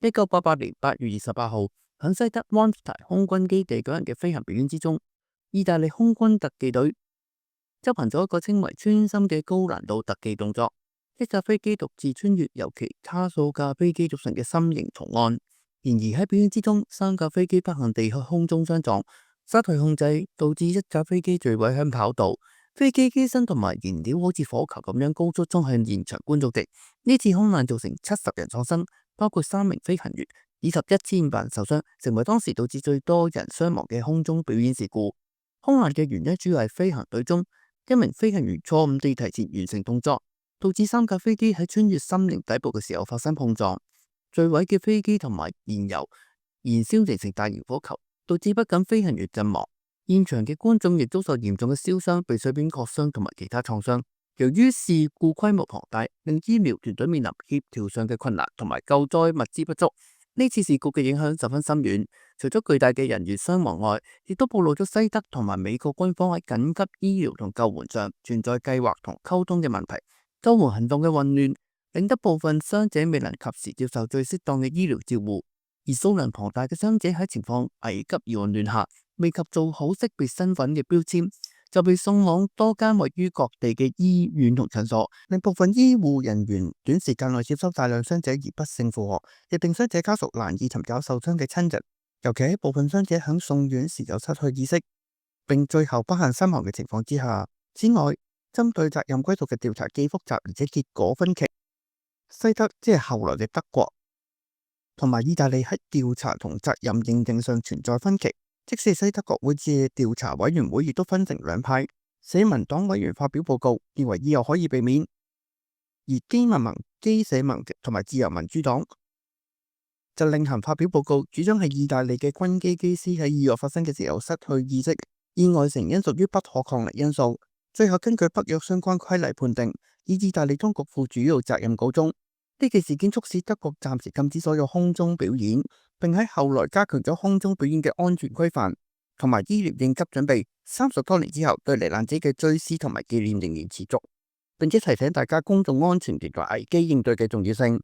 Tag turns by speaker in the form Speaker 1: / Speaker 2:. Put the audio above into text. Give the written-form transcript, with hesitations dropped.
Speaker 1: 1988年8月28號，喺西德溫夫提空軍基地舉行嘅飛行表演之中，意大利空軍特技隊執行咗一個稱為穿心嘅高難度特技動作。一架飛機獨自穿越由其他數架飛機組成嘅心形圖案。然而喺表演之中，3架飛機不幸地喺空中相撞，失去控制，導致一架飛機墜毀喺跑道。飛機機身同埋燃料好似火球咁樣高速衝向現場觀眾席。呢次空難造成70人喪生，包括3名飛行員，以及1500人受傷，成為當時導致最多人傷亡嘅空中表演事故。空難嘅原因主要係飛行隊中一名飛行員錯誤地提前完成動作，導致3架飛機喺穿越心形底部嘅時候發生碰撞。墜毀嘅飛機同埋燃油燃燒形成大型火球，導致不僅飛行員陣亡，現場嘅觀眾亦遭受嚴重嘅燒傷、鼻水片割傷同埋其他創傷。由於事故規模龐大，令醫療團隊面臨協調上嘅困難同埋救災物資不足。呢次事故嘅影響十分深遠，除咗巨大嘅人員傷亡外，亦都暴露咗西德同埋美國軍方喺緊急醫療同救援上存在計劃同溝通嘅問題。救援行動嘅混亂，令得部分傷者未能及時接受最適當嘅醫療照顧，而數量龐大嘅傷者喺情況危急而混亂下，未及做好識別身份嘅標籤，就被送往多間位於各地嘅醫院同診所，令部分醫護人員短時間內接收大量傷者而不勝負荷，亦令傷者家屬難以尋找受傷嘅親人，尤其喺部分傷者喺送院時就失去意識，並最後不幸身亡嘅情況之下。此外，針對責任歸屬嘅調查既複雜而且結果分歧。西德即係後來嘅德國同埋意大利喺調查同責任認定上存在分歧，即使西德國會嘅調查委員會亦都分成兩派。社民黨委員發表報告，認為以後可以避免，而基民盟、基社盟同埋自由民主黨就另行發表報告，主張係意大利嘅軍機機師喺意外發生嘅時候失去意識，意外成因屬於不可抗力因素。最後根據北約相關規例判定，以意大利當局負主要責任告終。呢件事件促使德國暫時禁止所有空中表演，並喺後來加強咗空中表演嘅安全規範同埋醫療應急準備。30多年之後，對罹難者嘅追思同埋紀念仍然持續，並且提醒大家公眾安全同埋危機應對嘅重要性。